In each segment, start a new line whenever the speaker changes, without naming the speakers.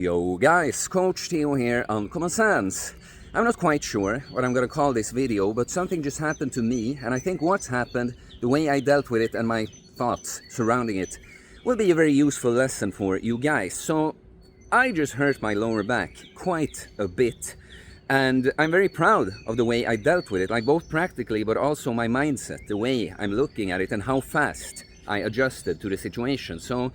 Yo guys, Coach Theo here on Common Sense. I'm not quite sure what I'm gonna call this video, but something just happened to me, and I think what's happened, the way I dealt with it and my thoughts surrounding it will be a very useful lesson for you guys. So I just hurt my lower back quite a bit, and I'm very proud of the way I dealt with it, like both practically but also my mindset, the way I'm looking at it and how fast I adjusted to the situation. So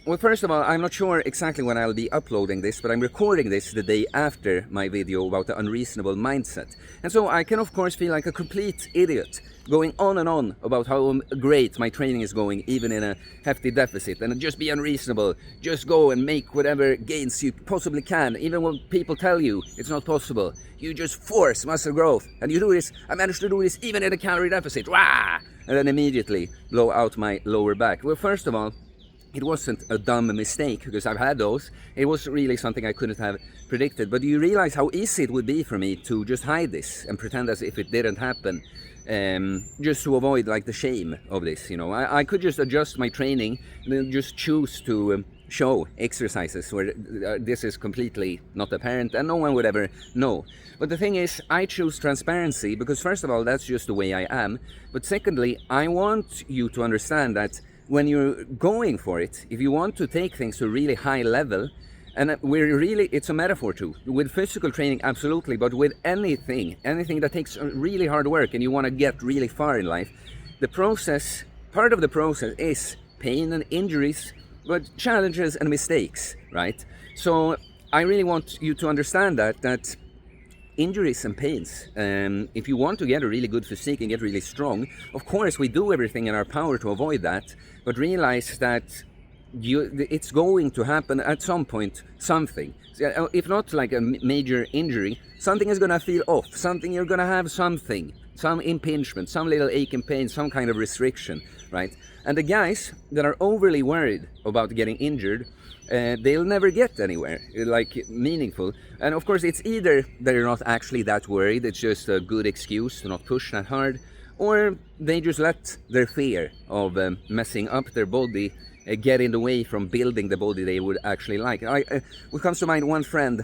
well, first of all, I'm not sure exactly when I'll be uploading this, but I'm recording this the day after my video about the unreasonable mindset. And so I can of course feel like a complete idiot going on and on about how great my training is going, even in a hefty deficit, and just be unreasonable. Just go and make whatever gains you possibly can, even when people tell you it's not possible. You just force muscle growth, and you do this. I managed to do this even in a calorie deficit. Rah! And then immediately blow out my lower back. Well, first of all, it wasn't a dumb mistake, because I've had those. It was really something I couldn't have predicted. But do you realize how easy it would be for me to just hide this and pretend as if it didn't happen, just to avoid like the shame of this, you know? I could just adjust my training and then just choose to show exercises where this is completely not apparent and no one would ever know. But the thing is, I choose transparency because first of all, that's just the way I am. But secondly, I want you to understand that when you're going for it, if you want to take things to a really high level, and it's a metaphor too, with physical training, absolutely, but with anything that takes really hard work and you want to get really far in life, part of the process is pain and injuries, but challenges and mistakes, right? So I really want you to understand that injuries and pains, if you want to get a really good physique and get really strong, of course we do everything in our power to avoid that, but realize that it's going to happen at some point, something. If not like a major injury, something is going to feel off, you're going to have something, some impingement, some little ache and pain, some kind of restriction, right? And the guys that are overly worried about getting injured, they'll never get anywhere, like meaningful. And of course, it's either they're not actually that worried, it's just a good excuse to not push that hard, or they just let their fear of messing up their body get in the way from building the body they would actually like. What comes to mind, one friend,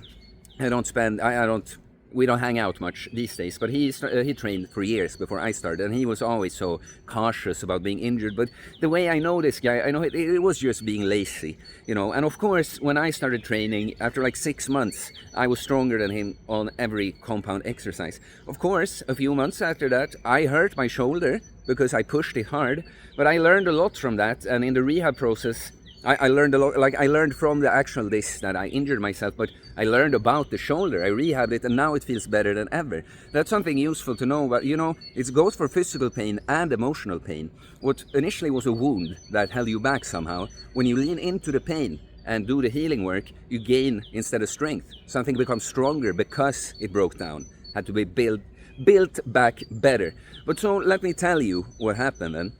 we don't hang out much these days, but he trained for years before I started, and he was always so cautious about being injured. But the way I know this guy, I know it was just being lazy, you know. And of course, when I started training, after like 6 months, I was stronger than him on every compound exercise. Of course, a few months after that, I hurt my shoulder because I pushed it hard, but I learned a lot from that, and in the rehab process, I learned a lot. Like I learned from the actual this that I injured myself, but I learned about the shoulder. I rehabbed it, and now it feels better than ever. That's something useful to know. But you know, it goes for physical pain and emotional pain. What initially was a wound that held you back somehow, when you lean into the pain and do the healing work, you gain instead of strength. Something becomes stronger because it broke down, had to be built back better. But so let me tell you what happened then.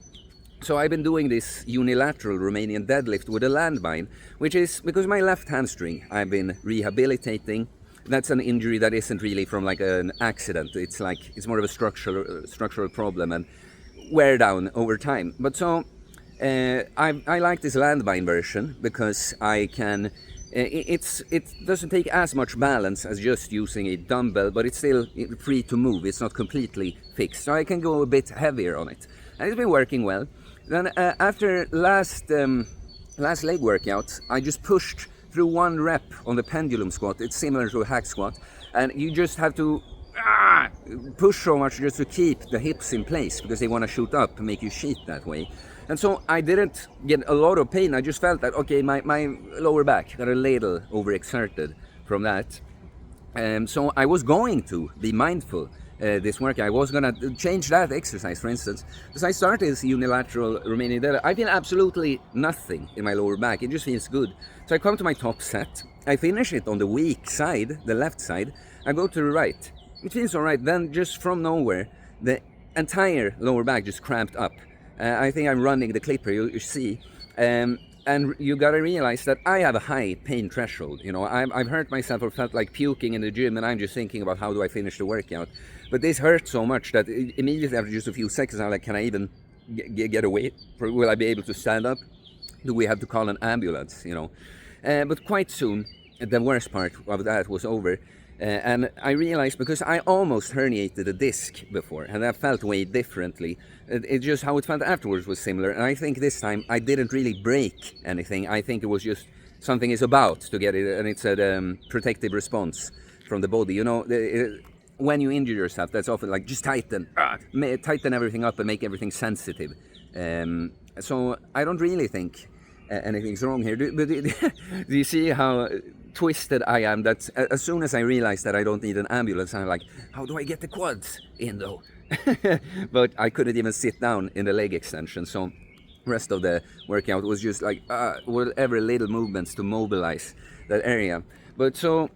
So I've been doing this unilateral Romanian deadlift with a landmine, which is because my left hamstring I've been rehabilitating. That's an injury that isn't really from like an accident. It's more of a structural problem and wear down over time. But so I like this landmine version because I can. It doesn't take as much balance as just using a dumbbell, but it's still free to move. It's not completely fixed, so I can go a bit heavier on it, and it's been working well. Then after last leg workout, I just pushed through 1 rep on the pendulum squat. It's similar to a hack squat, and you just have to push so much just to keep the hips in place because they want to shoot up and make you sheet that way. And so I didn't get a lot of pain. I just felt that, okay, my lower back got a little overexerted from that. So I was going to be mindful this workout. I was going to change that exercise, for instance. Because I started this unilateral Romanian deadlift. I feel absolutely nothing in my lower back. It just feels good. So I come to my top set. I finish it on the weak side, the left side. I go to the right. It feels all right. Then just from nowhere, the entire lower back just cramped up. I think I'm running the clip here, you see. And you gotta realize that I have a high pain threshold. You know, I've hurt myself or felt like puking in the gym, and I'm just thinking about how do I finish the workout. But this hurt so much that immediately after just a few seconds, I'm like, can I even get away? Will I be able to stand up? Do we have to call an ambulance, you know? But quite soon, the worst part of that was over. And I realized, because I almost herniated a disc before, and that felt way differently. It just, how it felt afterwards was similar. And I think this time I didn't really break anything. I think it was just something is about to get it, and it's a protective response from the body. You know, when you injure yourself, that's often like, just tighten everything up and make everything sensitive. So I don't really think anything's wrong here. Do you see how twisted I am? That as soon as I realize that I don't need an ambulance, I'm like, how do I get the quads in though? But I couldn't even sit down in the leg extension, so rest of the workout was just like whatever little movements to mobilize that area. But so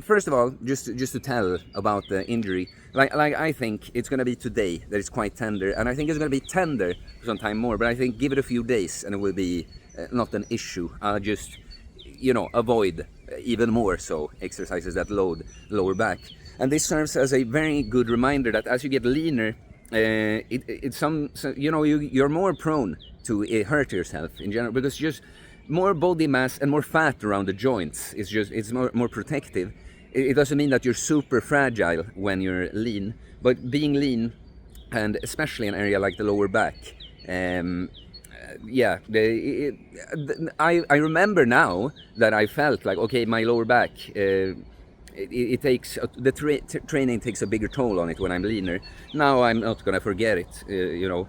first of all, just to tell about the injury, like I think it's gonna be today that it's quite tender, and I think it's gonna be tender for some time more, but I think give it a few days and it will be not an issue. I'll just, you know, avoid even more so exercises that load lower back. And this serves as a very good reminder that as you get leaner, you know, you're more prone to hurt yourself in general, because just more body mass and more fat around the joints is just, it's more protective. It doesn't mean that you're super fragile when you're lean, but being lean, and especially an area like the lower back, yeah, I remember now that I felt like, okay, my lower back, it takes, the training takes a bigger toll on it when I'm leaner. Now I'm not gonna forget it, you know.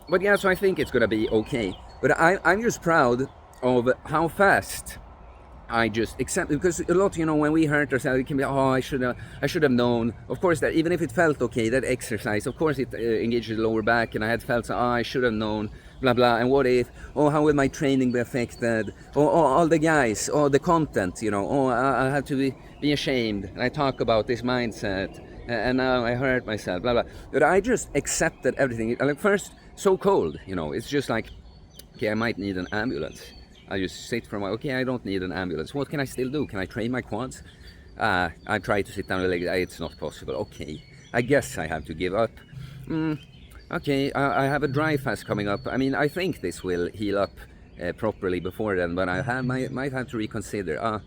But yeah, so I think it's gonna be okay. But I'm just proud of how fast I just accept, because a lot, you know, when we hurt ourselves, it can be, oh, I should have known. Of course, that even if it felt okay, that exercise, of course, it engages the lower back, and I had felt, so, oh, I should have known, blah blah. And what if? Oh, how will my training be affected? Oh, all the guys, oh, the content, you know. Oh, I have to be ashamed. And I talk about this mindset, and now I hurt myself, blah blah. But I just accepted everything. Like first, so cold, you know. It's just like, okay, I might need an ambulance. I just sit for a while. Okay, I don't need an ambulance. What can I still do? Can I train my quads? I try to sit down the leg. It's not possible. Okay, I guess I have to give up. Okay, I have a dry fast coming up. I mean, I think this will heal up properly before then, but I might have to reconsider.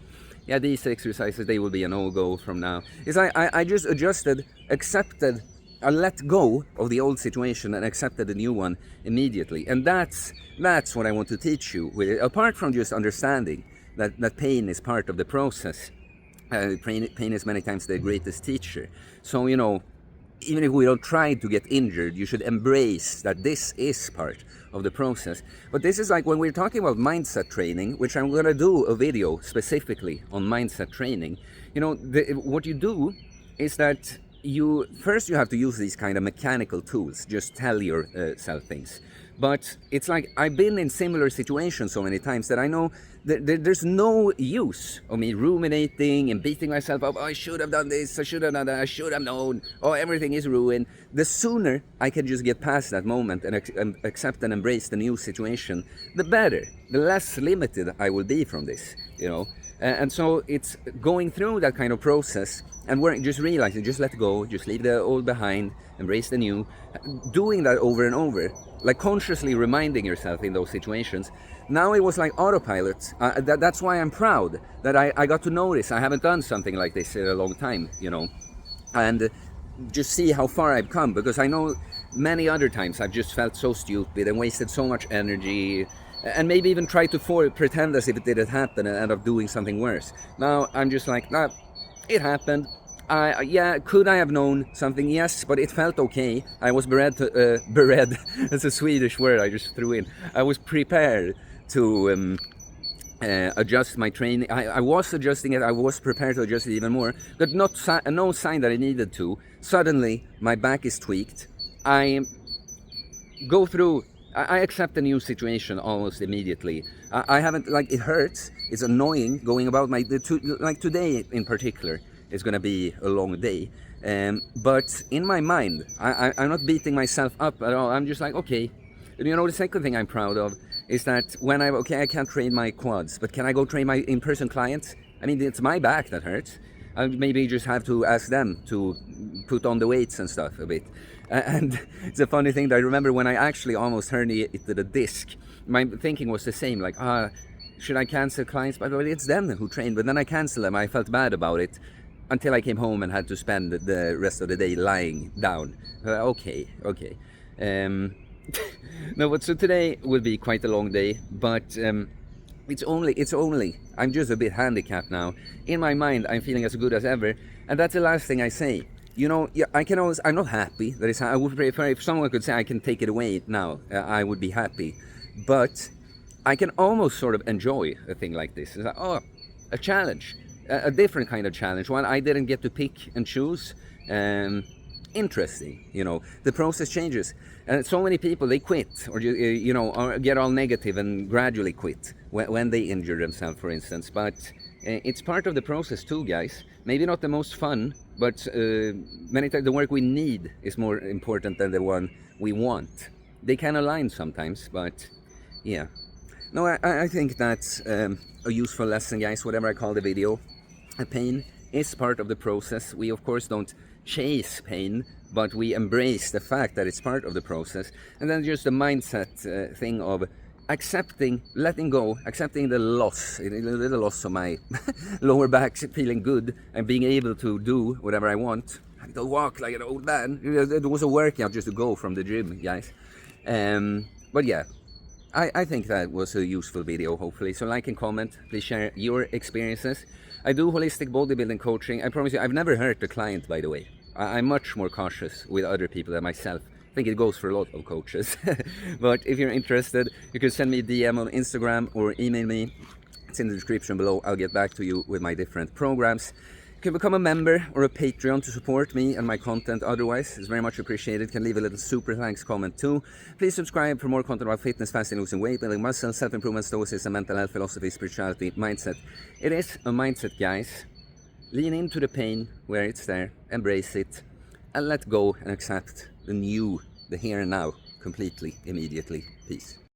Yeah, these exercises, they will be a no-go from now. I just adjusted, accepted, I let go of the old situation and accepted the new one immediately. And that's what I want to teach you. Apart from just understanding that pain is part of the process, pain is many times the greatest teacher. So, you know, even if we don't try to get injured, you should embrace that this is part of the process. But this is like when we're talking about mindset training, which I'm going to do a video specifically on mindset training. You know, what you do is that you have to use these kind of mechanical tools, just tell yourself things. But it's like, I've been in similar situations so many times that I know that there's no use of me ruminating and beating myself up. Oh, I should have done this, I should have done that, I should have known, oh, everything is ruined. The sooner I can just get past that moment and accept and embrace the new situation, the better, the less limited I will be from this, you know. And so it's going through that kind of process and just realizing, just let go, just leave the old behind, embrace the new, doing that over and over, like consciously reminding yourself in those situations. Now it was like autopilot. That's why I'm proud that I got to notice I haven't done something like this in a long time, you know, and just see how far I've come, because I know many other times I've just felt so stupid and wasted so much energy, and maybe even tried to pretend as if it didn't happen and end up doing something worse. Now I'm just like, nah, it happened. Yeah, could I have known something? Yes, but it felt okay. I was bered, that's a Swedish word I just threw in. I was prepared to adjust my training. I was adjusting it, I was prepared to adjust it even more, but no sign that I needed to. Suddenly, my back is tweaked. I go through, I accept the new situation almost immediately. I haven't, like, it hurts, it's annoying going about like today in particular is going to be a long day. But in my mind, I'm not beating myself up at all. I'm just like, okay. And you know, the second thing I'm proud of is that when I can't train my quads, but can I go train my in-person clients? I mean, it's my back that hurts. I maybe just have to ask them to put on the weights and stuff a bit. And it's a funny thing that I remember when I actually almost herniated a disc, my thinking was the same, like, should I cancel clients? But it's them who train. But then I canceled them. I felt bad about it until I came home and had to spend the rest of the day lying down. Okay. No, but so today will be quite a long day, but it's only, I'm just a bit handicapped now. In my mind, I'm feeling as good as ever, and that's the last thing I say. You know, yeah, I can always, I'm not happy. That is, I would prefer if someone could say I can take it away now, I would be happy. But I can almost sort of enjoy a thing like this. It's like, oh, a challenge, a different kind of challenge, one I didn't get to pick and choose. Interesting, you know, the process changes, and so many people, they quit or or get all negative and gradually quit when they injure themselves, for instance. But it's part of the process too, guys. Maybe not the most fun, but many times the work we need is more important than the one we want. They can align sometimes, but yeah. No, I think that's a useful lesson, guys, whatever I call the video. Pain is part of the process. We of course don't chase pain, but we embrace the fact that it's part of the process. And then just the mindset thing of accepting, letting go, accepting the loss, the loss of my lower back feeling good and being able to do whatever I want. I don't walk like an old man. It was a workout just to go from the gym, guys. But yeah, I think that was a useful video, hopefully. So like and comment, please share your experiences. I do holistic bodybuilding coaching. I promise you, I've never hurt a client, by the way. I'm much more cautious with other people than myself. I think it goes for a lot of coaches. But if you're interested, you can send me a DM on Instagram or email me. It's in the description below. I'll get back to you with my different programs. You can become a member or a Patreon to support me and my content. Otherwise, it's very much appreciated. You can leave a little super thanks comment too. Please subscribe for more content about fitness, fasting, losing weight, building muscle, self-improvement, stoicism, mental health, philosophy, spirituality, mindset. It is a mindset, guys. Lean into the pain where it's there, embrace it, and let go and accept the new, the here and now, completely, immediately. Peace.